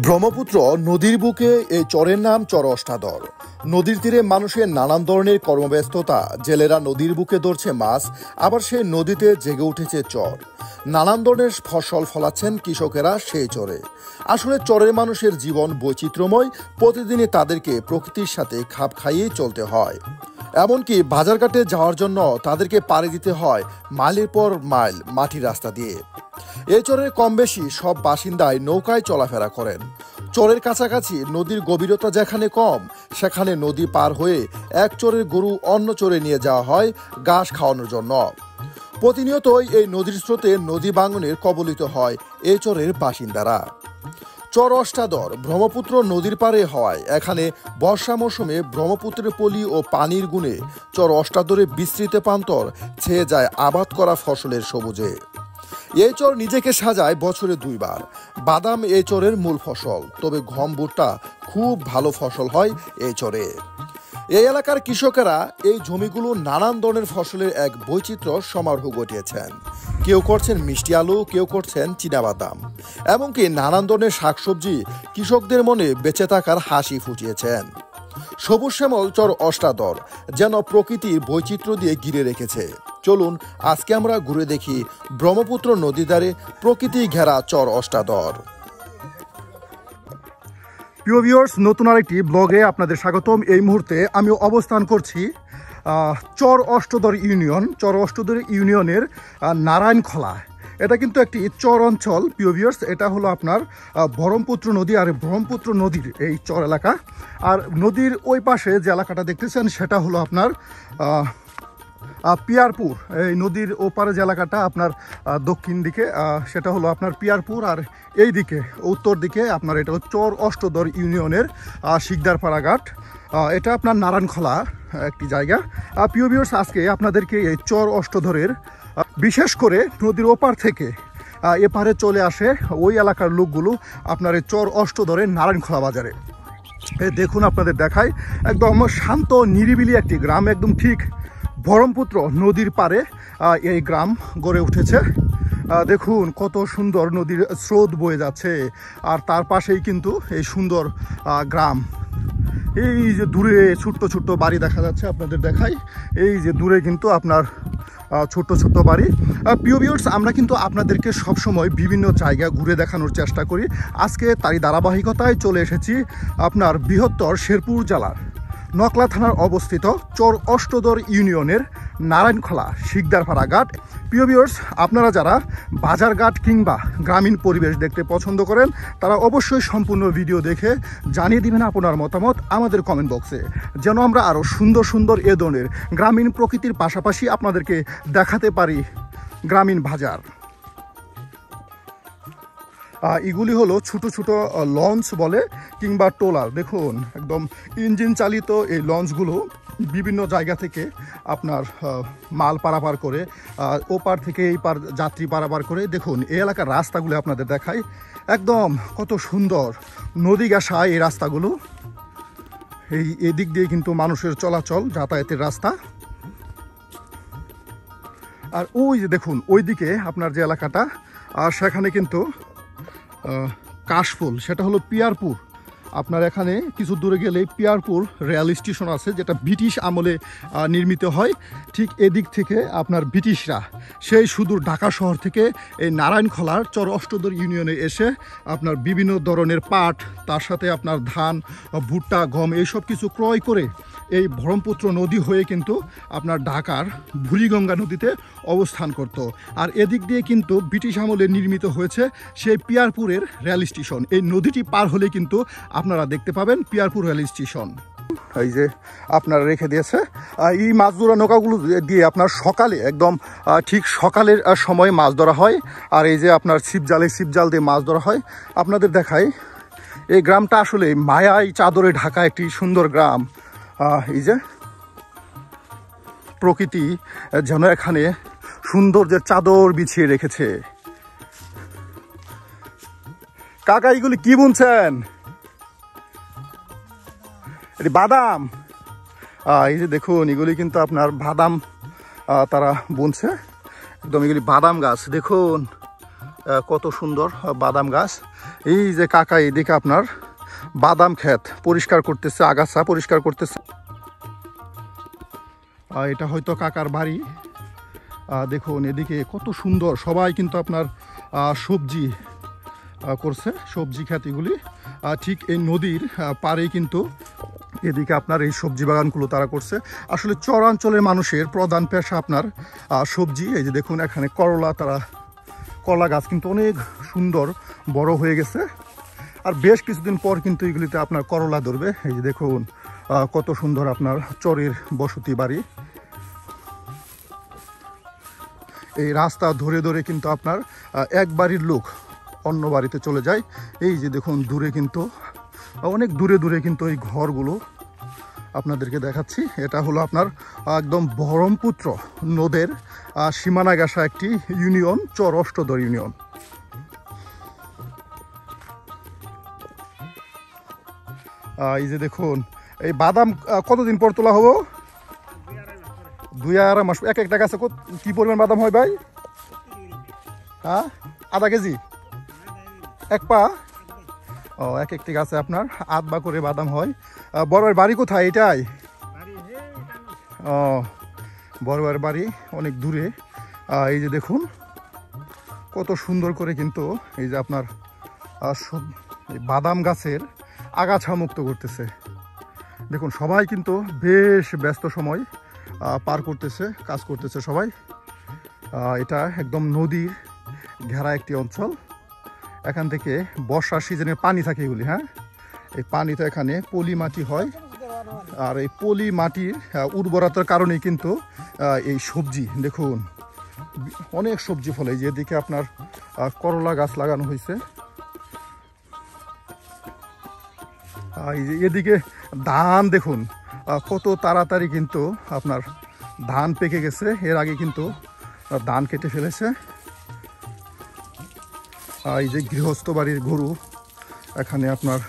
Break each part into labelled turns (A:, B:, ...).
A: ব্রহ্মপুত্র নদীর বুকে এই চরের নাম চর অষ্টাদর। নদীর তীরে মানুষের নানান ধরনের কর্মব্যস্ততা, জেলেরা নদীর বুকে ধরছে মাছ, আবার সেই নদীতে জেগে উঠেছে চর। নানান ধরনের ফসল ফলাচ্ছেন কৃষকেরা সেই চরে। আসলে চরের মানুষের জীবন বৈচিত্র্যময়, প্রতিদিনই তাদেরকে প্রকৃতির সাথে খাপ খাইয়ে চলতে হয়। এমনকি বাজারঘাটে যাওয়ার জন্য তাদেরকে পাড়ি দিতে হয় মাইলের পর মাইল মাটির রাস্তা দিয়ে। এই চরের কম বেশি সব বাসিন্দাই নৌকায় চলাফেরা করেন। চরের কাছাকাছি নদীর গভীরতা যেখানে কম, সেখানে নদী পার হয়ে এক চরের গরু অন্য চরে নিয়ে যাওয়া হয় ঘাস খাওয়ানোর জন্য। প্রতিনিয়তই এই নদীর স্রোতে নদী ভাঙনের কবলিত হয় এই চরের বাসিন্দারা। চর অষ্টাদর ব্রহ্মপুত্র নদীর পারে হওয়ায় এখানে বর্ষা মৌসুমে ব্রহ্মপুত্রের পলি ও পানির গুণে চর অষ্টাদরে বিস্তৃত প্রান্তর ছেয়ে যায় আবাদ করা ফসলের সবুজে। এই চর নিজেকে সাজায় বছরে দুইবার। বাদাম এই চরের মূল ফসল, তবে গম ভুট্টা খুব ভালো ফসল হয় এই চরে। এই এলাকার কৃষকেরা এই জমিগুলো নানান ধরনের ফসলের এক বৈচিত্র্য সমারোহ ঘটিয়েছেন। কেউ করছেন মিষ্টি আলু, কেউ করছেন চীনাবাদাম, এমনকি নানান ধরনের শাকসবজি কৃষকদের মনে বেঁচে থাকার হাসি ফুটিয়েছেন। সবুজ শ্যামল চর অষ্টাদর যেন প্রকৃতির বৈচিত্র্য দিয়ে ঘিরে রেখেছে। চলুন আজকে আমরা ঘুরে দেখি ব্রহ্মপুত্র নদীর ধারে প্রকৃতি ঘেরা চর অষ্টাদর। প্রিয় ভিউয়ার্স, নতুন আরেকটি ব্লগে আপনাদের স্বাগতম। এই মুহূর্তে আমি অবস্থান করছি চর অষ্টদর ইউনিয়নের নারায়ণখলা। এটা কিন্তু একটি চর অঞ্চল। প্রিয় ভিউয়ার্স, এটা হলো আপনার ব্রহ্মপুত্র নদী, আর ব্রহ্মপুত্র নদীর এই চর এলাকা। আর নদীর ওই পাশে যে এলাকাটা দেখতেছেন সেটা হলো আপনার পিয়ারপুর। এই নদীর ওপারে যে এলাকাটা আপনার দক্ষিণ দিকে, সেটা হলো আপনার পিয়ারপুর। আর এই দিকে উত্তর দিকে আপনার এটা চর অষ্টদর ইউনিয়নের শিকদারপাড়া ঘাট। এটা আপনার নারায়ণখলা একটি জায়গা। প্রিয় ভিউয়ার্স, আজকে আপনাদেরকে এই চর অষ্টদরের বিশেষ করে নদীর ওপার থেকে এপারে চলে আসে ওই এলাকার লোকগুলো আপনার এই চর অষ্টদরের নারায়ণখলা বাজারে। দেখুন, আপনাদের দেখায় একদম শান্ত নিরিবিলি একটি গ্রাম, একদম ঠিক ব্রহ্মপুত্র নদীর পারে এই গ্রাম গড়ে উঠেছে। দেখুন কত সুন্দর নদীর স্রোত বয়ে যাচ্ছে, আর তার পাশেই কিন্তু এই সুন্দর গ্রাম। এই যে দূরে ছোট্ট ছোট্ট বাড়ি দেখা যাচ্ছে, আপনাদের দেখাই। এই যে দূরে কিন্তু আপনার ছোট্ট ছোট্ট বাড়ি। প্রিয় ভিউয়ার্স, আমরা কিন্তু আপনাদেরকে সবসময় বিভিন্ন জায়গা ঘুরে দেখানোর চেষ্টা করি। আজকে তারই ধারাবাহিকতায় চলে এসেছি আপনার বৃহত্তর শেরপুর জেলার নকলা থানার অবস্থিত চর অষ্টদর ইউনিয়নের নারায়ণখলা শিকদারপাড়া ঘাট। প্রিয় ভিউয়ার্স, আপনারা যারা বাজারঘাট কিংবা গ্রামীণ পরিবেশ দেখতে পছন্দ করেন, তারা অবশ্যই সম্পূর্ণ ভিডিও দেখে জানিয়ে দিবেন আপনার মতামত আমাদের কমেন্ট বক্সে, যেন আমরা আরও সুন্দর সুন্দর এ ধরনের গ্রামীণ প্রকৃতির পাশাপাশি আপনাদেরকে দেখাতে পারি গ্রামীণ বাজার। এগুলি হলো ছোট ছোট লঞ্চ বলে কিংবা ট্রলার। দেখুন একদম ইঞ্জিন চালিত এই লঞ্চগুলো বিভিন্ন জায়গা থেকে আপনার মাল পারাপার করে, ওপার থেকে এই পার যাত্রী পারাপার করে। দেখুন এই এলাকার রাস্তাগুলো আপনাদের দেখাই, একদম কত সুন্দর নদী ঘেঁষা এই রাস্তাগুলো। এদিক দিয়ে কিন্তু মানুষের চলাচল যাতায়াতের রাস্তা। আর ওই যে দেখুন ওইদিকে আপনার যে এলাকাটা, আর সেখানে কিন্তু কাশফুল, সেটা হলো পিয়ারপুর। আপনার এখানে কিছু দূরে গেলে পিয়ারপুর রেল স্টেশন আছে, যেটা ব্রিটিশ আমলে নির্মিত হয়। ঠিক এদিক থেকে আপনার ব্রিটিশরা সেই সুদূর ঢাকা শহর থেকে এই নারায়ণখলার চর অষ্টদর ইউনিয়নে এসে আপনার বিভিন্ন ধরনের পাট, তার সাথে আপনার ধান, ভুট্টা, গম এইসব কিছু ক্রয় করে এই ব্রহ্মপুত্র নদী হয়ে কিন্তু আপনার ঢাকার বুড়িগঙ্গা নদীতে অবস্থান করত। আর এদিক দিয়ে কিন্তু ব্রিটিশ আমলে নির্মিত হয়েছে সেই পিয়ারপুরের রেল স্টেশন। এই নদীটি পার হলে কিন্তু আপনারা দেখতে পাবেন পিয়ারপুর রেল স্টেশন। এই যে আপনারা রেখে দিয়েছে এই মাছ ধরা নৌকাগুলো দিয়ে আপনার সকালে একদম ঠিক সকালের সময় মাছ ধরা হয়। আর এই যে আপনার ছিপ জাল দিয়ে মাছ ধরা হয়। আপনাদের দেখাই এই গ্রামটা আসলে মায়ায় চাদরে ঢাকা একটি সুন্দর গ্রাম। এই যে প্রকৃতি যেন এখানে সৌন্দর্যের চাদর বিছিয়ে রেখেছে। কাকা, এগুলি কি বুনছেন? বাদাম। এই যে দেখুন এগুলি কিন্তু আপনার বাদাম তারা বুনছে। একদম এগুলি বাদাম গাছ। দেখুন কত সুন্দর বাদাম গাছ। এই যে কাকা এদিকে আপনার বাদাম ক্ষেত পরিষ্কার করতেছে, আগাছা পরিষ্কার করতেছে। এটা হয়তো কাকার বাড়ি। দেখুন এদিকে কত সুন্দর, সবাই কিন্তু আপনার সবজি করছে, সবজি ক্ষেতগুলি ঠিক এই নদীর পাড়েই কিন্তু এদিকে আপনার এই সবজি বাগানগুলো তারা করছে। আসলে চরাঞ্চলের মানুষের প্রধান পেশা আপনার সবজি। এই যে দেখুন এখানে করলা গাছ কিন্তু অনেক সুন্দর বড় হয়ে গেছে, আর বেশ কিছুদিন পর কিন্তু এগুলিতে আপনার করলা ধরবে। এই যে দেখুন কত সুন্দর আপনার চরের বসতি বাড়ি। এই রাস্তা ধরে ধরে কিন্তু আপনার এক বাড়ির লোক অন্য বাড়িতে চলে যায়। এই যে দেখুন দূরে কিন্তু অনেক দূরে দূরে কিন্তু এই ঘরগুলো আপনাদেরকে দেখাচ্ছি। এটা হলো আপনার একদম ব্রহ্মপুত্র নদের সীমানা ঘেঁষা একটি ইউনিয়ন, চর অষ্টধর ইউনিয়ন। এই যে দেখুন এই বাদাম কতদিন পর তোলা হবো? 2-2.5 মাস। এক একটা গাছে কি পরিমাণ বাদাম হয় ভাই? হ্যাঁ, আধা কেজি, এক পা। ও, এক একটি গাছে আপনার আধ বা করে বাদাম হয়। বড় বাড়ি কোথায় এটাই? ও, বড় বাড়ি অনেক দূরে। এই যে দেখুন কত সুন্দর করে কিন্তু এই যে আপনার বাদাম গাছের আগাছা মুক্ত করতেছে। দেখুন সবাই কিন্তু বেশ ব্যস্ত সময় পার করতেছে, কাজ করতেছে সবাই। এটা একদম নদীর ঘেরা একটি অঞ্চল। এখান থেকে বর্ষার সিজনে পানি থাকে এগুলি। হ্যাঁ, এই পানি তো এখানে পলি মাটি হয়, আর এই পলি মাটির উর্বরতার কারণেই কিন্তু এই সবজি দেখুন অনেক সবজি ফলে। যেদিকে আপনার করলা গাছ লাগানো হয়েছে, এদিকে ধান দেখুন কত তাড়াতাড়ি কিন্তু আপনার ধান পেকে গেছে। এর আগে কিন্তু ধান কেটে ফেলেছে। এই যে গৃহস্থ বাড়ির গরু এখানে আপনার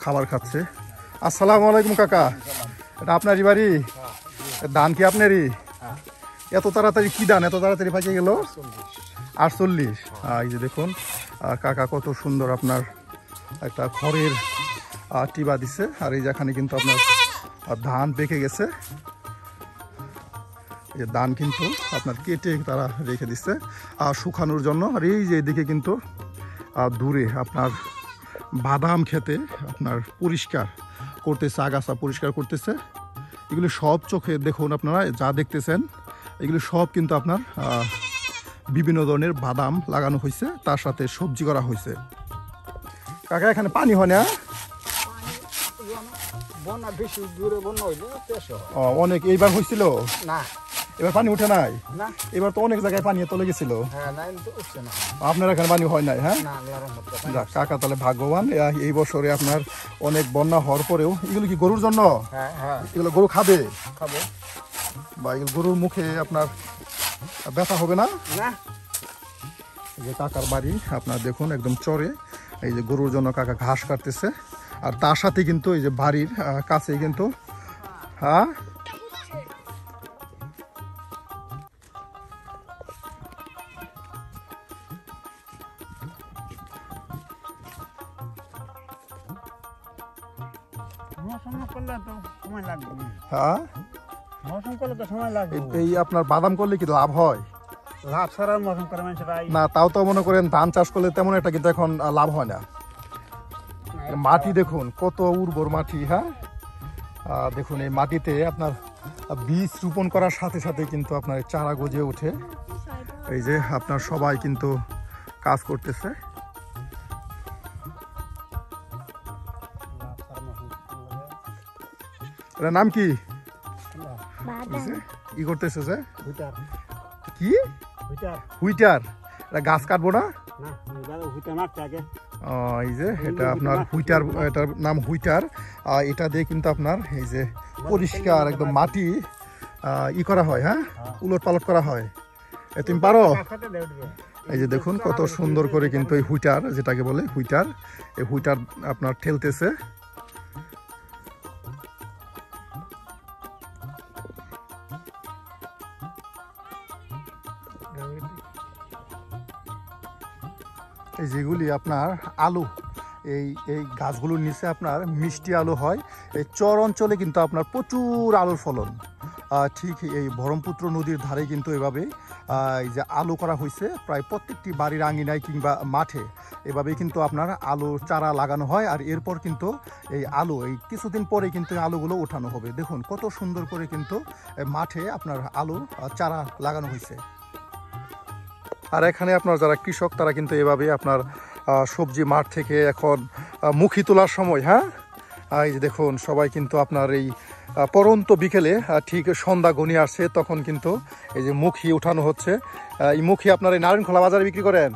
A: খাবার খাচ্ছে। আসসালামু আলাইকুম কাকা, এটা আপনারই বাড়ি? ধান কি আপনারই? এত তাড়াতাড়ি কি ধান এত তাড়াতাড়ি পাকে গেল? 48। এই যে দেখুন কাকা কত সুন্দর আপনার একটা খড়ের টিবা দিছে, আর এই যেখানে কিন্তু আপনার ধান পেকে গেছে। এই ধান কিন্তু আপনার কেটে তারা রেখে দিচ্ছে শুকানোর জন্য। আর এই যে এদিকে কিন্তু দূরে আপনার বাদাম খেতে আপনার পরিষ্কার করতেছে, আগাছা পরিষ্কার করতেছে। এগুলি সব চোখে দেখুন আপনারা যা দেখতেছেন, এগুলি সব কিন্তু আপনার বিভিন্ন ধরনের বাদাম লাগানো হয়েছে, তার সাথে সবজি করা হয়েছে। কাকা এখানে পানি হয় না? অনেক এইবার হয়েছিল না, এবার পানি উঠে নাই। এবার তো অনেক জায়গায় পানি চলে গেছিল, আপনার এখানে পানি হয় নাই। হ্যাঁ, কাকা তাহলে ভাগ্যবান। এই বছরে আপনার অনেক বন্যা হওয়ার পরেও এগুলো কি গরুর জন্য? এগুলো গরু খাবে বা এগুলো গরুর মুখে আপনার ব্যথা হবে না? এই যে কাকার বাড়ি আপনার দেখুন একদম চরে। এই যে গরুর জন্য কাকা ঘাস কাটতেছে, আর তার সাথে কিন্তু এই যে বাড়ির কাছে কিন্তু হ্যাঁ হ্যাঁ এই আপনার বাদাম করলে কি লাভ হয়?
B: লাভ ছাড়া মৌসুম করে
A: না, তাও তো মনে করেন ধান চাষ করলে তেমন একটা কিন্তু এখন লাভ হয় না। মাটি দেখুন কত উর্বর মাটি। হ্যাঁ, দেখুন এই মাটিতে আপনার বীজ রোপণ করার সাথে সাথে কিন্তু আপনার চারা গজে ওঠে। এই যে আপনার সবাই কিন্তু কাজ করতেছে। এটার নাম কি? কি করতেছে যে? কি হুইটার? এটা গাছ কাটবো না? এই যে এটা আপনার হুইটার, এটার নাম হুইটার। এটা দিয়ে কিন্তু আপনার এই যে পরিষ্কার একদম মাটি করা হয়। হ্যাঁ, উলট পালট করা হয়। তুমি পারো? এই যে দেখুন কত সুন্দর করে কিন্তু এই হুইটার, যেটাকে বলে হুইটার, এই হুইটার আপনার ঠেলতেছে। এই যেগুলি আপনার আলু, এই এই গাছগুলোর নিচে আপনার মিষ্টি আলু হয়। এই চর অঞ্চলে কিন্তু আপনার প্রচুর আলুর ফলন। ঠিক এই ব্রহ্মপুত্র নদীর ধারে কিন্তু এভাবে এই যে আলু করা হয়েছে, প্রায় প্রত্যেকটি বাড়ির আঙিনায় কিংবা মাঠে এভাবেই কিন্তু আপনার আলুর চারা লাগানো হয়। আর এরপর কিন্তু এই আলু এই কিছুদিন পরে কিন্তু এই আলুগুলো ওঠানো হবে। দেখুন কত সুন্দর করে কিন্তু মাঠে আপনার আলু চারা লাগানো হয়েছে। আর এখানে আপনার যারা কৃষক তারা কিন্তু এভাবে আপনার সবজি মাঠ থেকে এখন মুখি তোলার সময়, হ্যাঁ এই যে দেখুন সবাই কিন্তু আপনার এই পরন্ত বিকেলে ঠিক সন্ধ্যা ঘনিয়ে আসছে, তখন কিন্তু এই যে মুখি উঠানো হচ্ছে। এই মুখি আপনার এই নারায়ণখোলা বাজারে বিক্রি করেন?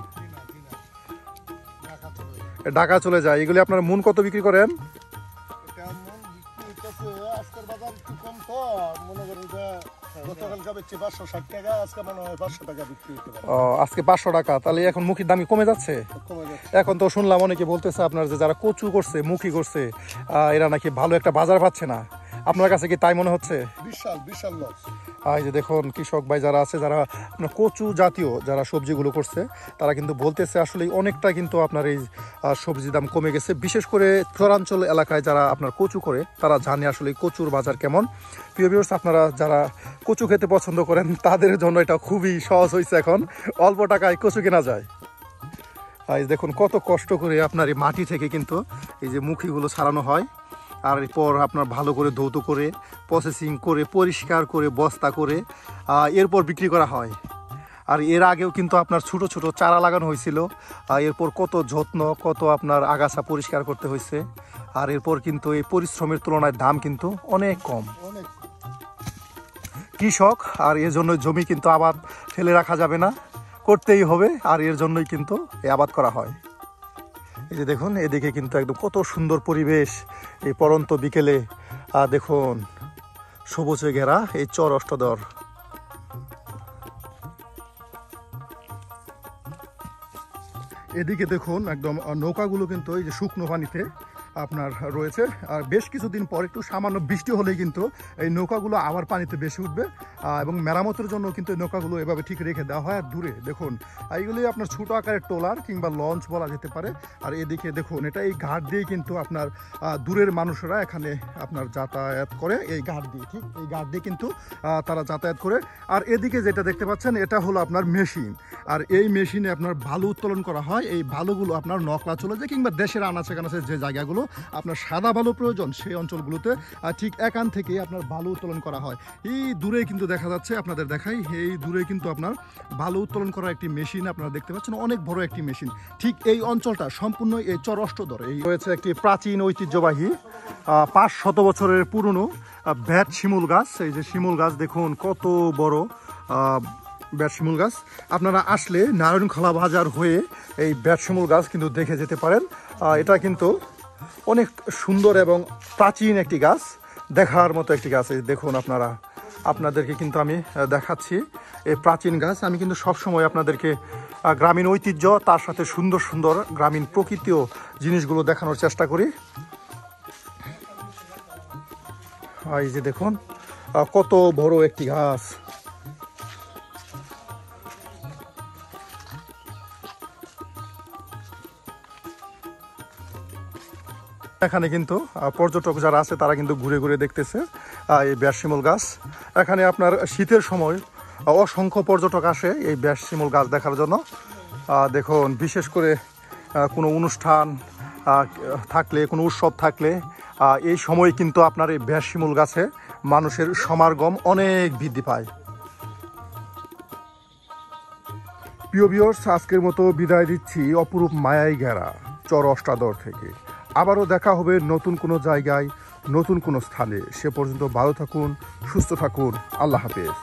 A: ঢাকা চলে যায়। এগুলি আপনার মন কত বিক্রি করেন? আজকে 500 টাকা। তাহলে এখন মুখির দাম কমে যাচ্ছে। এখন তো শুনলাম অনেকে বলতেছে আপনার যে যারা কচু করছে, মুখি করছে, এরা নাকি ভালো একটা বাজার পাচ্ছে না। আপনার কাছে কি তাই মনে হচ্ছে?
B: বিশাল বিশাল লস।
A: এই যে দেখুন কৃষক ভাই যারা আছে, যারা আপনার কচু জাতীয় যারা সবজিগুলো করছে, তারা কিন্তু বলতেছে আসলে অনেকটা কিন্তু আপনার এই সবজির দাম কমে গেছে। বিশেষ করে চরাঞ্চল এলাকায় যারা আপনার কচু করে তারা জানে আসলে কচুর বাজার কেমন। প্রিয় ভিউয়ার্স, আপনারা যারা কচু খেতে পছন্দ করেন তাদের জন্য এটা খুবই সহজ হয়েছে। এখন অল্প টাকায় কচু কেনা যায়। এই দেখুন কত কষ্ট করে আপনার এই মাটি থেকে কিন্তু এই যে মুখিগুলো ছাড়ানো হয়। আর এরপর আপনার ভালো করে ধৌত করে প্রসেসিং করে পরিষ্কার করে বস্তা করে এরপর বিক্রি করা হয়। আর এর আগেও কিন্তু আপনার ছোট ছোট চারা লাগানো হয়েছিল। এরপর কত যত্ন, কত আপনার আগাছা পরিষ্কার করতে হয়েছে। আর এরপর কিন্তু এই পরিশ্রমের তুলনায় দাম কিন্তু অনেক কম। কৃষক আর এর জন্য জমি কিন্তু আবাদ ফেলে রাখা যাবে না, করতেই হবে। আর এর জন্যই কিন্তু এই আবাদ করা হয়। এই যে দেখুন এদিকে কিন্তু একদম কত সুন্দর পরিবেশ এই পরন্ত বিকেলে। দেখুন সবুজে ঘেরা এই চর অষ্টদর। এদিকে দেখুন একদম নৌকাগুলো কিন্তু এই যে শুকনো পানিতে আপনার রয়েছে। আর বেশ কিছুদিন পর একটু সামান্য বৃষ্টি হলেই কিন্তু এই নৌকাগুলো আবার পানিতে বেশি উঠবে। এবং মেরামতের জন্য কিন্তু এই নৌকাগুলো এভাবে ঠিক রেখে দেওয়া হয়। আর দূরে দেখুন এইগুলি আপনার ছোটো আকারের ট্রলার কিংবা লঞ্চ বলা যেতে পারে। আর এদিকে দেখুন এটা এই ঘাট দিয়ে কিন্তু আপনার দূরের মানুষেরা এখানে আপনার যাতায়াত করে। এই ঘাট দিয়ে, ঠিক এই ঘাট দিয়ে কিন্তু তারা যাতায়াত করে। আর এদিকে যেটা দেখতে পাচ্ছেন এটা হলো আপনার মেশিন। আর এই মেশিনে আপনার বালু উত্তোলন করা হয়। এই বালুগুলো আপনার নকলা চলে যায় কিংবা দেশের আনাচে কানাচে যে জায়গাগুলো আপনার সাদা বালু প্রয়োজন সেই অঞ্চলগুলোতে ঠিক এখান থেকে আপনার বালু উত্তোলন করা হয়। এই দূরে কিন্তু দেখা যাচ্ছে, আপনাদের দেখাই, এই দূরে কিন্তু আপনার বালু উত্তোলন করার একটি মেশিন আপনারা দেখতে পাচ্ছেন, অনেক বড় একটি মেশিন। ঠিক এই অঞ্চলটা সম্পূর্ণ এই চর অষ্টদর। এই রয়েছে একটি প্রাচীন ঐতিহ্যবাহী 500 বছরের পুরনো ব্যাট শিমুল গাছ। এই যে শিমুল গাছ দেখুন কত বড় ব্যাট শিমুল গাছ। আপনারা আসলে নারায়ণখোলা বাজার হয়ে এই ব্যাট শিমুল গাছ কিন্তু দেখে যেতে পারেন। এটা কিন্তু অনেক সুন্দর এবং প্রাচীন একটি গাছ, দেখার মতো একটি গাছ। এই দেখুন আপনাদেরকে কিন্তু আমি দেখাচ্ছি এই প্রাচীন গাছ। আমি কিন্তু সবসময় আপনাদেরকে গ্রামীণ ঐতিহ্য তার সাথে সুন্দর সুন্দর গ্রামীণ প্রকৃতিও জিনিসগুলো দেখানোর চেষ্টা করি। এই যে দেখুন কত বড় একটি গাছ। এখানে কিন্তু পর্যটক যারা আছে তারা কিন্তু ঘুরে ঘুরে দেখতেছে এই ব্যাটশিমুল গাছ। এখানে আপনার শীতের সময় অসংখ্য পর্যটক আসে এই ব্যাটশিমুল গাছ দেখার জন্য। দেখুন বিশেষ করে কোনো অনুষ্ঠান থাকলে, কোনো উৎসব থাকলে এই সময় কিন্তু আপনার এই ব্যাটশিমুল গাছে মানুষের সমাগম অনেক বৃদ্ধি পায়। প্রিয় ভিউয়ার্স, আজকের মতো বিদায় দিচ্ছি অপরূপ মায়ায় ঘেরা চর অষ্টাদর থেকে। আবারও দেখা হবে নতুন কোনো জায়গায়, নতুন কোনো স্থানে। সে পর্যন্ত ভালো থাকুন, সুস্থ থাকুন। আল্লাহ হাফেজ।